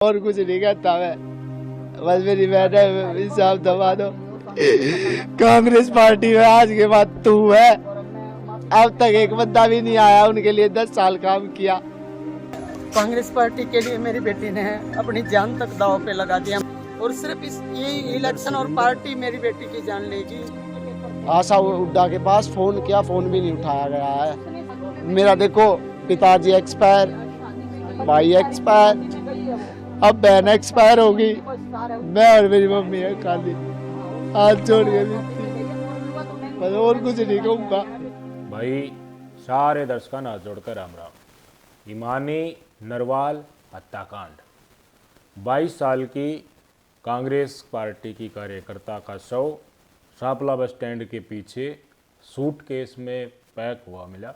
और कुछ नहीं कहता मैं, बस मेरी मैडम हिसाब दबा दो। कांग्रेस पार्टी में आज के बाद तू है, अब तक एक बंदा भी नहीं आया, उनके लिए 10 साल काम किया। कांग्रेस पार्टी के लिए मेरी बेटी ने अपनी जान तक दांव पे लगा दिया और सिर्फ ये इलेक्शन और पार्टी मेरी बेटी की जान लेगी। आशा हुड्डा के पास फोन किया, फोन भी नहीं उठाया गया है। मेरा देखो, पिताजी एक्सपायर, भाई एक्सपायर, अब बहन एक्सपायर होगी, मैं और मेरी मम्मी है खाली। हाथ जोड़ के बस और कुछ नहीं कहूँगा। भाई सारे दर्शकों हाथ जोड़कर राम राम। हिमानी नरवाल हत्याकांड, 22 साल की कांग्रेस पार्टी की कार्यकर्ता का शव शापला बस स्टैंड के पीछे सूटकेस में पैक हुआ मिला।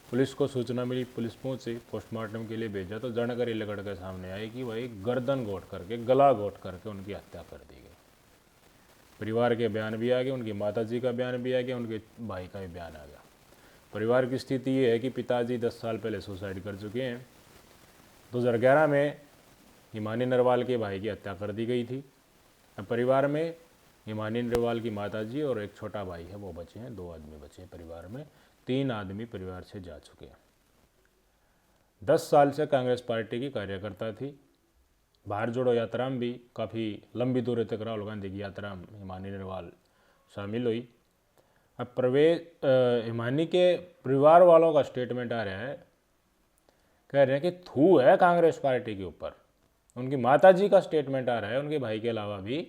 पुलिस को सूचना मिली, पुलिस पहुंची, पोस्टमार्टम के लिए भेजा तो जानकारी लगड़ के सामने आई कि भाई गर्दन घोट करके, गला घोट करके उनकी हत्या कर दी गई। परिवार के बयान भी आ गए, उनकी माताजी का बयान भी आ गया, उनके भाई का भी बयान आ गया। परिवार की स्थिति ये है कि पिताजी 10 साल पहले सुसाइड कर चुके हैं। 2011 में हिमानी नरवाल के भाई की हत्या कर दी गई थी। अब परिवार में हिमानी नरवाल की माताजी और एक छोटा भाई है, वो बचे हैं। 2 आदमी बचे हैं परिवार में, 3 आदमी परिवार से जा चुके हैं। 10 साल से कांग्रेस पार्टी की कार्यकर्ता थी। भारत जोड़ो यात्रा में भी काफ़ी लंबी दूरी तक राहुल गांधी की यात्रा में हिमानी नरवाल शामिल हुई। अब हिमानी के परिवार वालों का स्टेटमेंट आ रहा है, कह रहे हैं कि थू है कांग्रेस पार्टी के ऊपर। उनकी माताजी का स्टेटमेंट आ रहा है, उनके भाई के अलावा भी,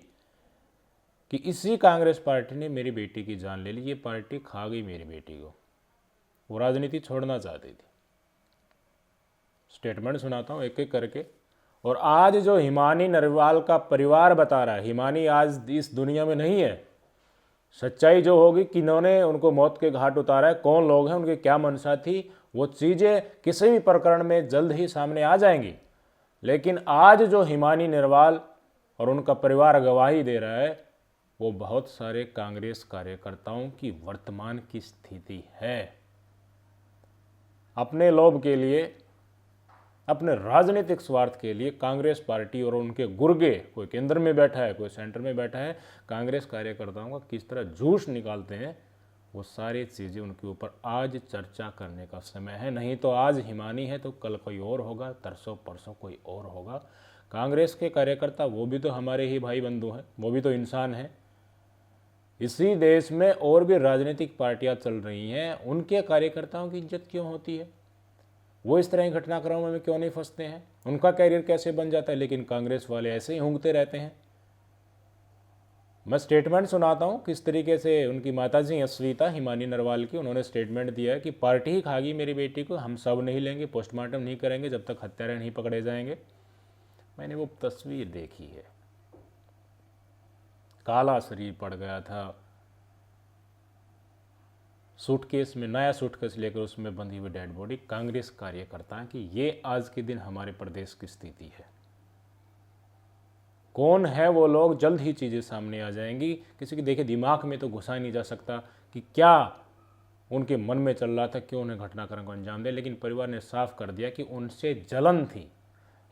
कि इसी कांग्रेस पार्टी ने मेरी बेटी की जान ले ली, ये पार्टी खा गई मेरी बेटी को। वो राजनीति छोड़ना चाहती थी। स्टेटमेंट सुनाता हूँ एक एक करके। और आज जो हिमानी नरवाल का परिवार बता रहा है, हिमानी आज इस दुनिया में नहीं है। सच्चाई जो होगी, किन्होंने उनको मौत के घाट उतारा है, कौन लोग हैं, उनकी क्या मंशा थी, वो चीज़ें किसी भी प्रकरण में जल्द ही सामने आ जाएंगी। लेकिन आज जो हिमानी नरवाल और उनका परिवार गवाही दे रहा है, वो बहुत सारे कांग्रेस कार्यकर्ताओं की वर्तमान की स्थिति है। अपने लोभ के लिए, अपने राजनीतिक स्वार्थ के लिए कांग्रेस पार्टी और उनके गुर्गे, कोई केंद्र में बैठा है, कोई सेंटर में बैठा है, कांग्रेस कार्यकर्ताओं का किस तरह जूश निकालते हैं, वो सारी चीज़ें उनके ऊपर आज चर्चा करने का समय है। नहीं तो आज हिमानी है तो कल कोई और होगा, तरसों परसों कोई और होगा। कांग्रेस के कार्यकर्ता वो भी तो हमारे ही भाई बंधु हैं, वो भी तो इंसान हैं। इसी देश में और भी राजनीतिक पार्टियां चल रही हैं, उनके कार्यकर्ताओं की इज्जत क्यों होती है? वो इस तरह की घटनाक्रमों में क्यों नहीं फंसते हैं? उनका कैरियर कैसे बन जाता है? लेकिन कांग्रेस वाले ऐसे ही ऊँघते रहते हैं। मैं स्टेटमेंट सुनाता हूँ किस तरीके से उनकी माताजी अस्वीता हिमानी नरवाल की, उन्होंने स्टेटमेंट दिया है कि पार्टी ही खागी मेरी बेटी को, हम सब नहीं लेंगे, पोस्टमार्टम नहीं करेंगे जब तक हत्यारे नहीं पकड़े जाएंगे। मैंने वो तस्वीर देखी है, काला शरीर पड़ गया था, सूटकेस में, नया सूटकेस लेकर उसमें बंधी हुई डेड बॉडी। कांग्रेस कार्यकर्ता की ये आज के दिन हमारे प्रदेश की स्थिति है। कौन है वो लोग, जल्द ही चीज़ें सामने आ जाएंगी। किसी के देखे दिमाग में तो घुसा नहीं जा सकता कि क्या उनके मन में चल रहा था, क्यों उन्हें घटनाक्रम को अंजाम दे। लेकिन परिवार ने साफ कर दिया कि उनसे जलन थी।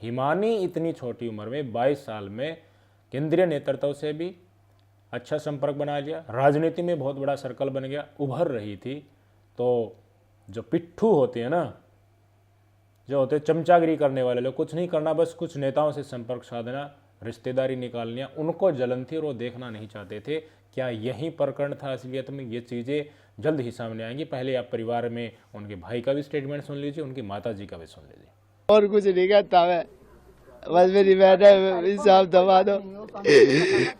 हिमानी इतनी छोटी उम्र में, 22 साल में, केंद्रीय नेतृत्व से भी अच्छा संपर्क बना लिया, राजनीति में बहुत बड़ा सर्कल बन गया, उभर रही थी। तो जो पिट्ठू होते हैं ना, जो होते चमचागिरी करने वाले लोग, कुछ नहीं करना, बस कुछ नेताओं से संपर्क साधना, रिश्तेदारी निकालनी, उनको जलन थी और वो देखना नहीं चाहते थे। क्या यही प्रकरण था असलियत में? ये चीज़ें जल्द ही सामने आएंगी। पहले आप परिवार में उनके भाई का भी स्टेटमेंट सुन लीजिए, उनकी माताजी का भी सुन लीजिए। और कुछ नहीं कहता मैं, बस मेरी मैडम हिसाब दबा दो।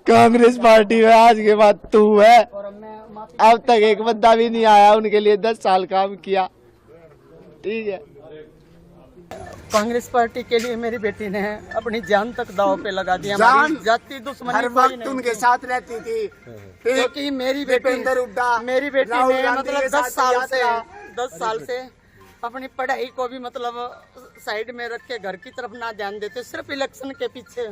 कांग्रेस पार्टी में आज के बाद तू है, अब तक एक बंदा भी नहीं आया, उनके लिए 10 साल काम किया। ठीक है। कांग्रेस पार्टी के लिए मेरी बेटी ने अपनी जान तक दांव पे लगा दिया। जाति दुश्मनी हर वक्त उनके साथ रहती थी, क्योंकि मेरी बेटी ने मतलब 10 साल से अपनी पढ़ाई को भी मतलब साइड में रख के घर की तरफ ना ध्यान देते, सिर्फ इलेक्शन के पीछे।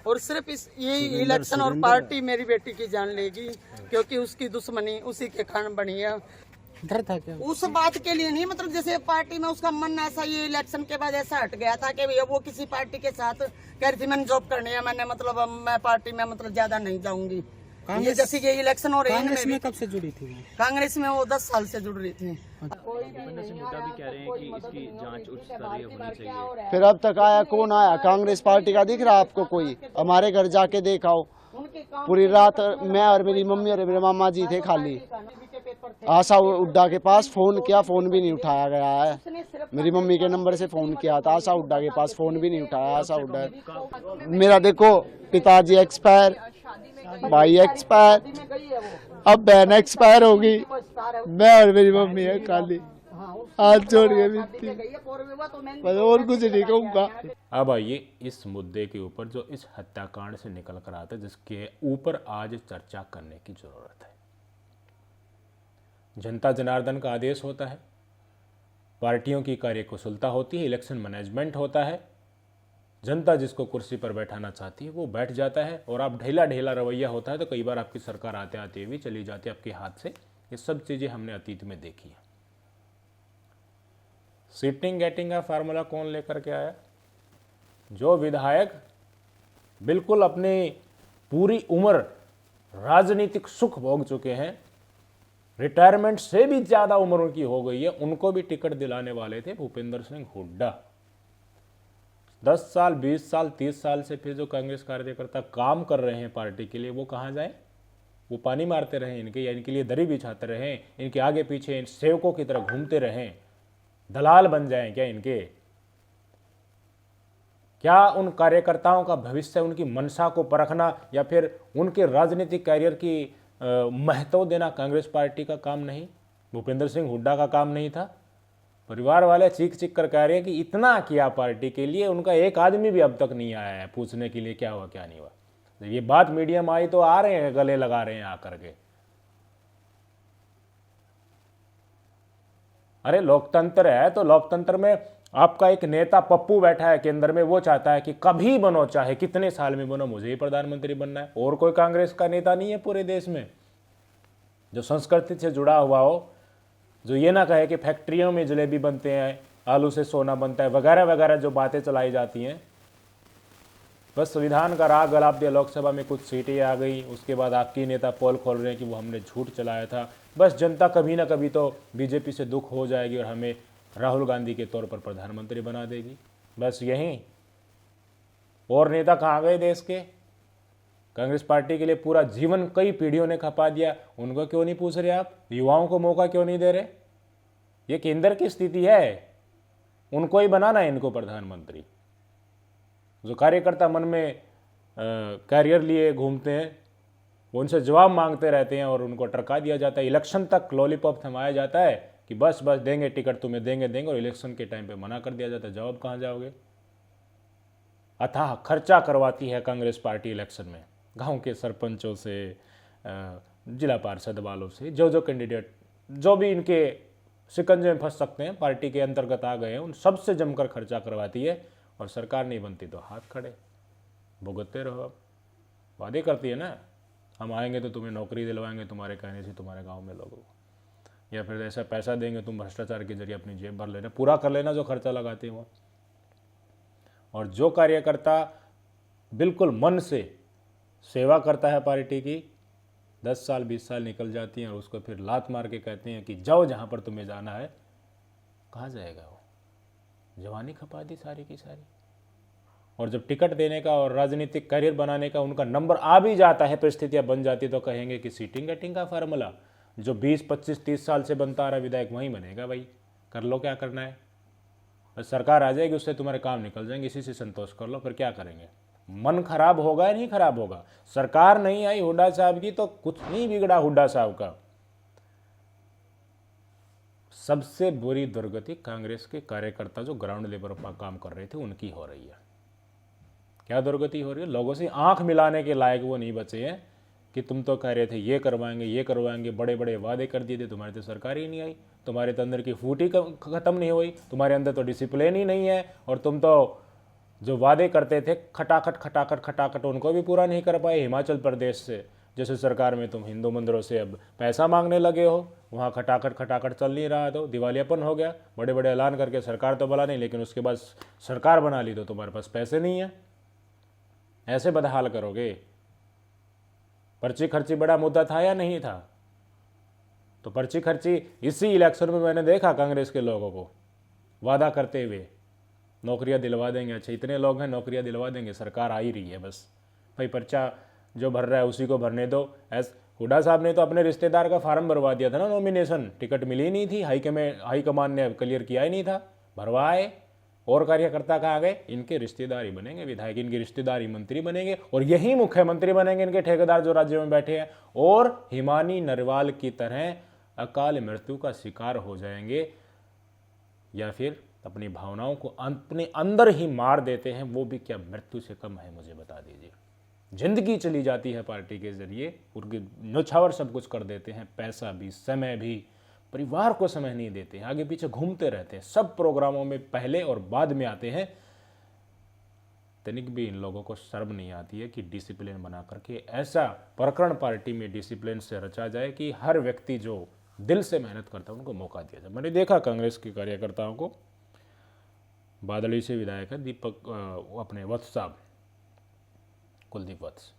और सिर्फ ये इलेक्शन और पार्टी मेरी बेटी की जान लेगी, क्योंकि उसकी दुश्मनी उसी के कारण बनी है। डर था क्या? उस बात के लिए नहीं, मतलब जैसे पार्टी में उसका मन ऐसा, ये इलेक्शन के बाद ऐसा हट गया था कि भैया वो किसी पार्टी के साथ कह रही थी मैंने जॉब करनी है, मैंने मतलब अब मैं पार्टी में मतलब ज्यादा नहीं जाऊंगी। ये जैसे ये इलेक्शन हो रहे हैं कांग्रेस इनमें में भी- कब से जुड़ी थी वो? कांग्रेस में वो 10 साल से जुड़ रही थी। भूपेंद्र सिंह हुड्डा भी कह रहे हैं कि इसकी जांच उच्च स्तरीय होनी चाहिए। फिर अब तक आया कौन आया? कांग्रेस पार्टी का दिख रहा आपको कोई? हमारे घर जाके देखाओ, पूरी रात मैं और मेरी मम्मी और मेरे मामा जी थे खाली। आशा हुड्डा के पास फोन किया, फोन भी नहीं उठाया गया है। मेरी मम्मी के नंबर से फोन किया था, आशा हुड्डा के पास फोन भी नहीं उठाया। आशा हुड्डा मेरा देखो, पिताजी एक्सपायर, भाई एक्सपायर, अब बहन एक्सपायर होगी, मैं और मेरी मम्मी है खाली। हाथ जोड़ के विनती, बस और कुछ नहीं कहूँगा। अब आइए इस मुद्दे के ऊपर जो इस हत्याकांड से निकल कर आता है, जिसके ऊपर आज चर्चा करने की जरूरत है। जनता जनार्दन का आदेश होता है, पार्टियों की कार्यकुशलता होती है, इलेक्शन मैनेजमेंट होता है। जनता जिसको कुर्सी पर बैठाना चाहती है वो बैठ जाता है, और आप ढीला ढीला रवैया होता है तो कई बार आपकी सरकार आते आते भी चली जाती है आपके हाथ से। ये सब चीज़ें हमने अतीत में देखी है। सीटिंग गेटिंग का फार्मूला कौन लेकर के आया? जो विधायक बिल्कुल अपनी पूरी उम्र राजनीतिक सुख भोग चुके हैं, रिटायरमेंट से भी ज़्यादा उम्र उनकी हो गई है, उनको भी टिकट दिलाने वाले थे भूपेंद्र सिंह हुड्डा। 10 साल 20 साल 30 साल से फिर जो कांग्रेस कार्यकर्ता काम कर रहे हैं पार्टी के लिए, वो कहाँ जाएं? वो पानी मारते रहें इनके, या इनके लिए दरी बिछाते रहें, इनके आगे पीछे इन सेवकों की तरह घूमते रहें, दलाल बन जाएं क्या इनके? क्या उन कार्यकर्ताओं का भविष्य, उनकी मंशा को परखना या फिर उनके राजनीतिक कैरियर की महत्व देना कांग्रेस पार्टी का काम नहीं, भूपेंद्र सिंह हुड्डा का काम नहीं था? परिवार वाले चीख चीख कर कह रहे हैं कि इतना किया पार्टी के लिए, उनका एक आदमी भी अब तक नहीं आया है पूछने के लिए क्या हुआ क्या नहीं हुआ। जब ये बात मीडिया में आई तो आ रहे हैं, गले लगा रहे हैं आकर के। अरे लोकतंत्र है तो लोकतंत्र में आपका एक नेता पप्पू बैठा है केंद्र में, वो चाहता है कि कभी बनो, चाहे कितने साल में बनो, मुझे ही प्रधानमंत्री बनना है। और कोई कांग्रेस का नेता नहीं है पूरे देश में जो संस्कृति से जुड़ा हुआ हो, जो ये ना कहे कि फैक्ट्रियों में जलेबी बनते हैं, आलू से सोना बनता है, वगैरह वगैरह जो बातें चलाई जाती हैं। बस संविधान का राग गलाप दिया, लोकसभा में कुछ सीटें आ गई, उसके बाद आपकी नेता पोल खोल रहे हैं कि वो हमने झूठ चलाया था। बस जनता कभी ना कभी तो बीजेपी से दुख हो जाएगी और हमें राहुल गांधी के तौर पर प्रधानमंत्री बना देगी, बस यही। और नेता कहाँ गए देश के? कांग्रेस पार्टी के लिए पूरा जीवन कई पीढ़ियों ने खपा दिया, उनको क्यों नहीं पूछ रहे आप? युवाओं को मौका क्यों नहीं दे रहे? ये केंद्र की स्थिति है, उनको ही बनाना है इनको प्रधानमंत्री। जो कार्यकर्ता मन में कैरियर लिए घूमते हैं, वो उनसे जवाब मांगते रहते हैं और उनको टरका दिया जाता है। इलेक्शन तक लॉलीपॉप थमाया जाता है कि बस बस देंगे टिकट, तुम्हें देंगे, और इलेक्शन के टाइम पे मना कर दिया जाता है। जवाब कहाँ जाओगे? अथाह खर्चा करवाती है कांग्रेस पार्टी इलेक्शन में, गांव के सरपंचों से, जिला पार्षद वालों से, जो कैंडिडेट जो भी इनके शिकंजे में फंस सकते हैं, पार्टी के अंतर्गत आ गए हैं, उन सबसे जमकर खर्चा करवाती है। और सरकार नहीं बनती तो हाथ खड़े भुगतते रहो। अब वादे करती है ना, हम आएंगे तो तुम्हें नौकरी दिलवाएंगे तुम्हारे कहने से तुम्हारे गांव में लोगों को, या फिर ऐसा पैसा देंगे तुम भ्रष्टाचार के जरिए अपनी जेब भर लेना, पूरा कर लेना जो खर्चा लगाते हो। और जो कार्यकर्ता बिल्कुल मन से सेवा करता है पार्टी की, 10 साल 20 साल निकल जाती हैं और उसको फिर लात मार के कहते हैं कि जाओ जहाँ पर तुम्हें जाना है, कहाँ जाएगा वो? जवानी खपा दी सारी की सारी। और जब टिकट देने का और राजनीतिक करियर बनाने का उनका नंबर आ भी जाता है, परिस्थितियाँ बन जाती तो कहेंगे कि सीटिंग गेटिंग का फार्मूला जो 20 25 30 साल से बनता आ रहा विधायक वहीं बनेगा, भाई कर लो क्या करना है। बस सरकार आ जाएगी, उससे तुम्हारे काम निकल जाएंगे, इसी से संतोष कर लो, फिर क्या करेंगे? मन खराब होगा या नहीं खराब होगा? सरकार नहीं आई हुड्डा साहब की तो कुछ नहीं बिगड़ा हुड्डा साहब का। सबसे बुरी दुर्गति कांग्रेस के कार्यकर्ता जो ग्राउंड लेवल पर काम कर रहे थे उनकी हो रही है। क्या दुर्गति हो रही है? लोगों से आंख मिलाने के लायक वो नहीं बचे हैं कि तुम तो कह रहे थे ये करवाएंगे, बड़े बड़े वादे कर दिए थे, तुम्हारे तो सरकार ही नहीं आई, तुम्हारे तो अंदर की फूट ही खत्म नहीं हुई, तुम्हारे अंदर तो डिसिप्लिन ही नहीं है, और तुम तो जो वादे करते थे खटाखट उनको भी पूरा नहीं कर पाए। हिमाचल प्रदेश से जैसे सरकार में तुम हिंदू मंदिरों से अब पैसा मांगने लगे हो, वहाँ खटाखट चल नहीं रहा, तो दिवालियापन हो गया। बड़े बड़े ऐलान करके सरकार तो बना नहीं, लेकिन उसके बाद सरकार बना ली तो तुम्हारे पास पैसे नहीं है। ऐसे बदहाल करोगे? पर्ची खर्ची बड़ा मुद्दा था या नहीं था? तो पर्ची खर्ची इसी इलेक्शन में मैंने देखा कांग्रेस के लोगों को वादा करते हुए नौकरियां दिलवा देंगे। अच्छा, इतने लोग हैं, नौकरियां दिलवा देंगे, सरकार आ ही रही है, बस भाई पर्चा जो भर रहा है उसी को भरने दो। हुड्डा साहब ने तो अपने रिश्तेदार का फार्म भरवा दिया था ना, नॉमिनेशन, टिकट मिली नहीं थी, हाईकमान ने क्लियर किया ही नहीं था, भरवाए। और कार्यकर्ता कहाँ गए? इनके रिश्तेदार ही बनेंगे विधायक, इनके रिश्तेदार ही मंत्री बनेंगे, और यही मुख्यमंत्री बनेंगे इनके ठेकेदार जो राज्य में बैठे हैं, और हिमानी नरवाल की तरह अकाल मृत्यु का शिकार हो जाएंगे, या फिर अपनी भावनाओं को अपने अंदर ही मार देते हैं। वो भी क्या मृत्यु से कम है? मुझे बता दीजिए। जिंदगी चली जाती है पार्टी के जरिए, उनके न्यौछावर सब कुछ कर देते हैं, पैसा भी, समय भी, परिवार को समय नहीं देते हैं, आगे पीछे घूमते रहते हैं, सब प्रोग्रामों में पहले और बाद में आते हैं। तनिक भी इन लोगों को शर्म नहीं आती है कि डिसिप्लिन बना करके ऐसा प्रकरण पार्टी में डिसिप्लिन से रचा जाए कि हर व्यक्ति जो दिल से मेहनत करता है उनको मौका दिया जाए। मैंने देखा कांग्रेस के कार्यकर्ताओं को, बादली से विधायक है दीपक अपने वत्स साहब, कुलदीप वत्स,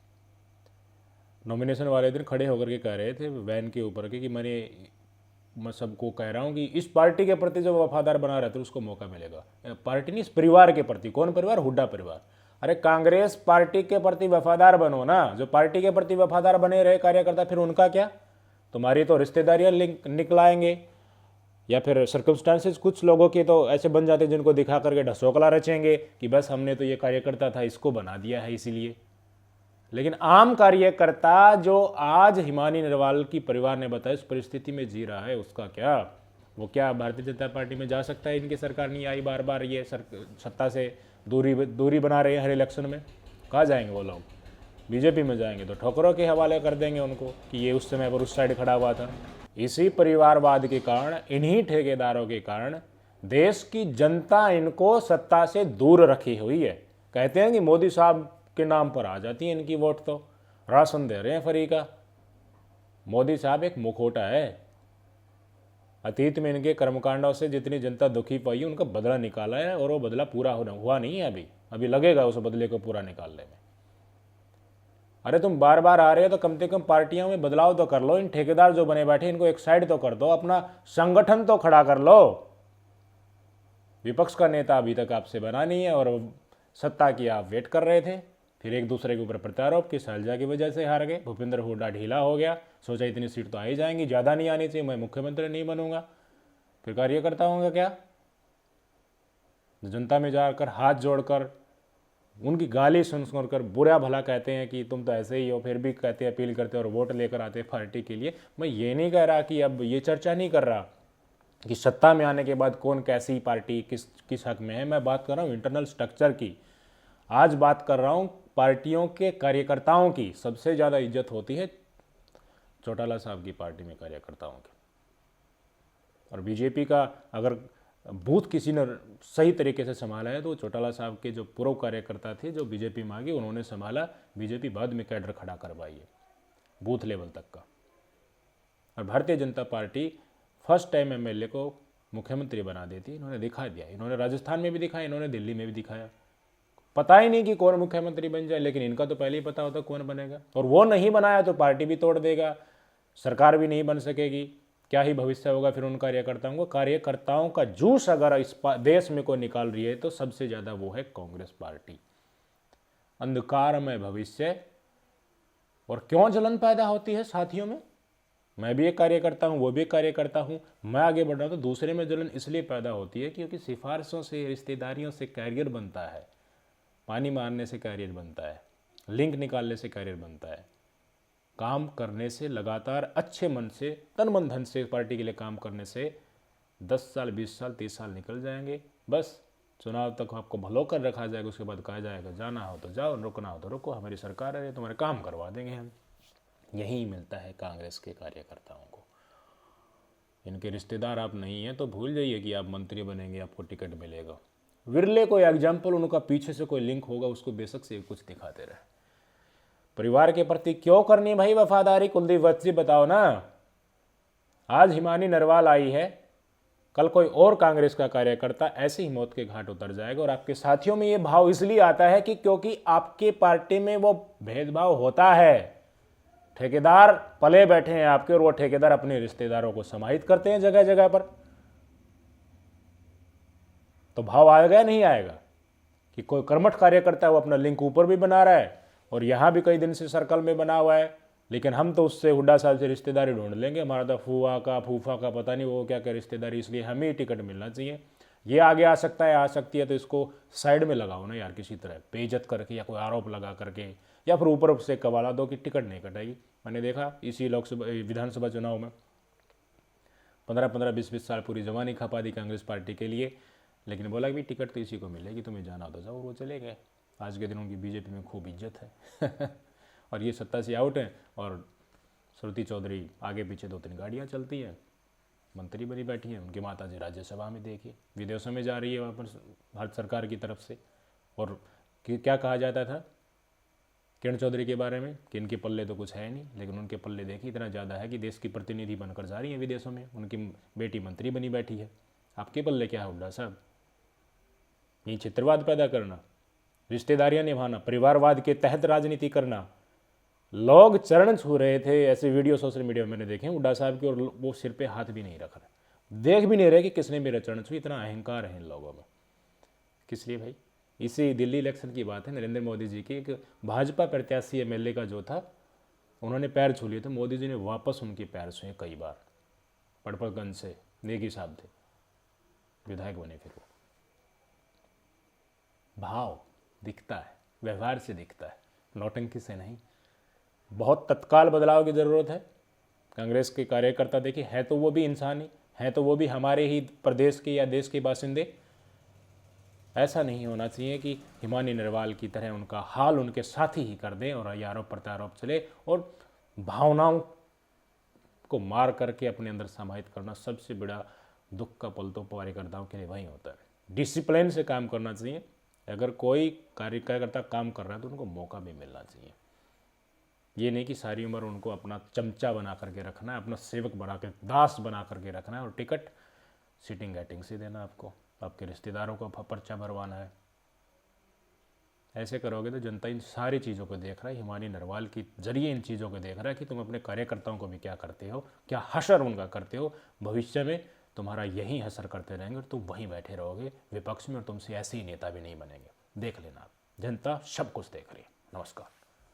नॉमिनेशन वाले दिन खड़े होकर के कह रहे थे वैन के ऊपर के कि मैं सबको कह रहा हूँ कि इस पार्टी के प्रति जो वफादार बना रहता है उसको मौका मिलेगा। पार्टी नहीं, इस परिवार के प्रति। कौन परिवार? हुड्डा परिवार। अरे कांग्रेस पार्टी के प्रति वफादार बनो ना। जो पार्टी के प्रति वफादार बने रहे कार्यकर्ता, फिर उनका क्या? तुम्हारी तो रिश्तेदारियां निकलाएंगे, या फिर सर्कमस्टांसेस कुछ लोगों के तो ऐसे बन जाते हैं जिनको दिखा करके ढसोकला रचेंगे कि बस हमने तो ये कार्यकर्ता था, इसको बना दिया है इसीलिए। लेकिन आम कार्यकर्ता जो आज हिमानी नरवाल की परिवार ने बताया इस परिस्थिति में जी रहा है, उसका क्या? वो क्या भारतीय जनता पार्टी में जा सकता है? इनकी सरकार नहीं आई, बार बार ये सत्ता से दूरी बना रहे हैं हर इलेक्शन में। कहाँ जाएंगे वो लोग? बीजेपी में जाएंगे तो ठोकरों के हवाले कर देंगे उनको कि ये उस समय पर उस साइड खड़ा हुआ था। इसी परिवारवाद के कारण, इन्हीं ठेकेदारों के कारण देश की जनता इनको सत्ता से दूर रखी हुई है। कहते हैं कि मोदी साहब के नाम पर आ जाती है इनकी वोट, तो राशन दे रहे हैं फ्री का। मोदी साहब एक मुखौटा है। अतीत में इनके कर्मकांडों से जितनी जनता दुखी पाई उनका बदला निकाला है, और वो बदला पूरा हुआ नहीं है अभी लगेगा उस बदले को पूरा निकालने में। अरे तुम बार बार आ रहे हो तो कम से कम पार्टियों में बदलाव तो कर लो। इन ठेकेदार जो बने बैठे इनको एक साइड तो कर दो, अपना संगठन तो खड़ा कर लो। विपक्ष का नेता अभी तक आपसे बना नहीं है, और सत्ता की आप वेट कर रहे थे। फिर एक दूसरे के ऊपर प्रत्यारोप कि शैलजा की वजह से हार गए, भूपेंद्र हुड्डा ढीला हो गया, सोचा इतनी सीट तो आ ही जाएंगी, ज़्यादा नहीं आनी चाहिए, मैं मुख्यमंत्री नहीं बनूंगा। फिर कार्यकर्ता होंगे क्या? जनता में जाकर हाथ जोड़कर उनकी गाली सुनकर बुरा भला कहते हैं कि तुम तो ऐसे ही हो, फिर भी कहते हैं, अपील करते हैं और वोट लेकर आते हैं पार्टी के लिए। मैं ये नहीं कह रहा कि अब ये चर्चा नहीं कर रहा कि सत्ता में आने के बाद कौन कैसी पार्टी किस हक में है। मैं बात कर रहा हूँ इंटरनल स्ट्रक्चर की। आज बात कर रहा हूँ पार्टियों के कार्यकर्ताओं की। सबसे ज़्यादा इज्जत होती है चौटाला साहब की पार्टी में कार्यकर्ताओं की। और बीजेपी का अगर बूथ किसी ने सही तरीके से संभाला है तो चौटाला साहब के जो पूर्व कार्यकर्ता थे जो बीजेपी में आ गए उन्होंने संभाला। बीजेपी बाद में कैडर खड़ा करवाई है बूथ लेवल तक का। और Bharatiya Janata party first time MLA को मुख्यमंत्री बना देती है। इन्होंने दिखा दिया, इन्होंने राजस्थान में भी दिखाया, इन्होंने दिल्ली में भी दिखाया। पता ही नहीं कि कौन मुख्यमंत्री बन जाए, लेकिन इनका तो पहले ही पता होता कौन बनेगा। और वो नहीं बनाया तो पार्टी भी तोड़ देगा, सरकार भी नहीं बन सकेगी। क्या ही भविष्य होगा फिर उन कार्यकर्ताओं को। कार्यकर्ताओं का जूस अगर इस देश में कोई निकाल रही है तो सबसे ज़्यादा वो है कांग्रेस पार्टी। अंधकार में भविष्य। और क्यों जलन पैदा होती है साथियों में? मैं भी एक कार्यकर्ता हूँ, वो भी एक कार्यकर्ता हूँ। मैं आगे बढ़ रहा हूँ तो दूसरे में जलन इसलिए पैदा होती है क्योंकि सिफारिशों से, रिश्तेदारियों से कैरियर बनता है, पानी मारने से कैरियर बनता है, लिंक निकालने से कैरियर बनता है। काम करने से, लगातार अच्छे मन से, तन मन धन से पार्टी के लिए काम करने से 10 साल, 20 साल, 30 साल निकल जाएंगे। बस चुनाव तक आपको भलो कर रखा जाएगा, उसके बाद कहा जाएगा जाना हो तो जाओ, रुकना हो तो रुको, हमारी सरकार है, तुम्हारे काम करवा देंगे हम। यही मिलता है कांग्रेस के कार्यकर्ताओं को। इनके रिश्तेदार आप नहीं हैं तो भूल जाइए कि आप मंत्री बनेंगे, आपको टिकट मिलेगा। विरले कोई एग्जाम्पल उनका पीछे से कोई लिंक होगा, उसको बेशक से कुछ दिखाते रहे। परिवार के प्रति क्यों करनी भाई वफादारी? कुलदीप वत्स जी बताओ ना। आज हिमानी नरवाल आई है, कल कोई और कांग्रेस का कार्यकर्ता ऐसे ही मौत के घाट उतर जाएगा। और आपके साथियों में ये भाव इसलिए आता है कि क्योंकि आपके पार्टी में वो भेदभाव होता है। ठेकेदार पले बैठे हैं आपके, और वो ठेकेदार अपने रिश्तेदारों को समाहित करते हैं जगह जगह पर। तो भाव आएगा नहीं आएगा कि कोई कर्मठ कार्यकर्ता है वो अपना लिंक ऊपर भी बना रहा है और यहां भी कई दिन से सर्कल में बना हुआ है, लेकिन हम तो उससे हुड्डा साहब से रिश्तेदारी ढूंढ लेंगे। हमारा तो फूफा का फूफा का पता नहीं वो क्या क्या रिश्तेदारी, इसलिए हमें ही टिकट मिलना चाहिए। ये आगे आ सकता है, आ सकती है, तो इसको साइड में लगाओ ना यार, किसी तरह बेइज्जत करके या कोई आरोप लगा करके, या फिर ऊपर से कवाला दो कि टिकट नहीं कटाएगी। मैंने देखा इसी लोकसभा विधानसभा चुनाव में 15-15, 20-20 साल पूरी जवानी खपा दी कांग्रेस पार्टी के लिए, लेकिन बोला कि टिकट तो इसी को मिलेगी, तुम्हें जाना तो जाओ, वो चले गए। आज के दिन उनकी बीजेपी में खूब इज्जत है और ये सत्ता से आउट है, और श्रुति चौधरी आगे पीछे 2-3 गाड़ियाँ चलती हैं, मंत्री बनी बैठी है। उनकी माता जी राज्यसभा में, देखिए विदेशों में जा रही है वापस भारत सरकार की तरफ से। और क्या कहा जाता था किरण चौधरी के बारे में कि इनके पल्ले तो कुछ है नहीं, लेकिन उनके पल्ले देखिए इतना ज़्यादा है कि देश की प्रतिनिधि बनकर जा रही है विदेशों में, उनकी बेटी मंत्री बनी बैठी है। आपके पल्ले क्या है हुड्डा साहब? ये चित्रवाद पैदा करना, रिश्तेदारियां निभाना, परिवारवाद के तहत राजनीति करना। लोग चरण छू रहे थे, ऐसे वीडियो सोशल मीडिया में मैंने देखे हुड्डा साहब के, और वो सिर पे हाथ भी नहीं रख रहे, देख भी नहीं रहे कि किसने मेरा चरण छू। इतना अहंकार है इन लोगों में। किस लिए भाई? इसी दिल्ली इलेक्शन की बात है, नरेंद्र मोदी जी की एक भाजपा प्रत्याशी एमएलए का जो था, उन्होंने पैर छू लिए थे, मोदी जी ने वापस उनके पैर छुए कई बार। पड़पड़गंज से नेगी साहब थे, विधायक बने फिर वो। भाव दिखता है, व्यवहार से दिखता है, नौटंकी से नहीं। बहुत तत्काल बदलाव की ज़रूरत है। कांग्रेस के कार्यकर्ता देखिए, है तो वो भी इंसान ही, है तो वो भी हमारे ही प्रदेश के या देश के बासिंदे। ऐसा नहीं होना चाहिए कि हिमानी नरवाल की तरह उनका हाल उनके साथी ही कर दें और आरोप प्रत्यारोप चले, और भावनाओं को मार करके अपने अंदर समाहित करना सबसे बड़ा दुख का पल तो कार्यकर्ताओं के लिए वही होता है। डिसिप्लिन से काम करना चाहिए। अगर कोई कार्यकर्ता काम कर रहा है तो उनको मौका भी मिलना चाहिए। ये नहीं कि सारी उम्र उनको अपना चमचा बना करके रखना है, अपना सेवक बना कर, दास बना करके रखना है, और टिकट सीटिंग गैटिंग से देना आपको, आपके रिश्तेदारों को पर्चा भरवाना है। ऐसे करोगे तो जनता इन सारी चीज़ों को देख रहा है, हिमानी नरवाल के जरिए इन चीज़ों को देख रहा है कि तुम अपने कार्यकर्ताओं को भी क्या करते हो, क्या हशर उनका करते हो। भविष्य में तुम्हारा यही हसर करते रहेंगे और तुम वहीं बैठे रहोगे विपक्ष में, और तुमसे ऐसे ही नेता भी नहीं बनेंगे। देख लेना, जनता सब कुछ देख रही है। नमस्कार।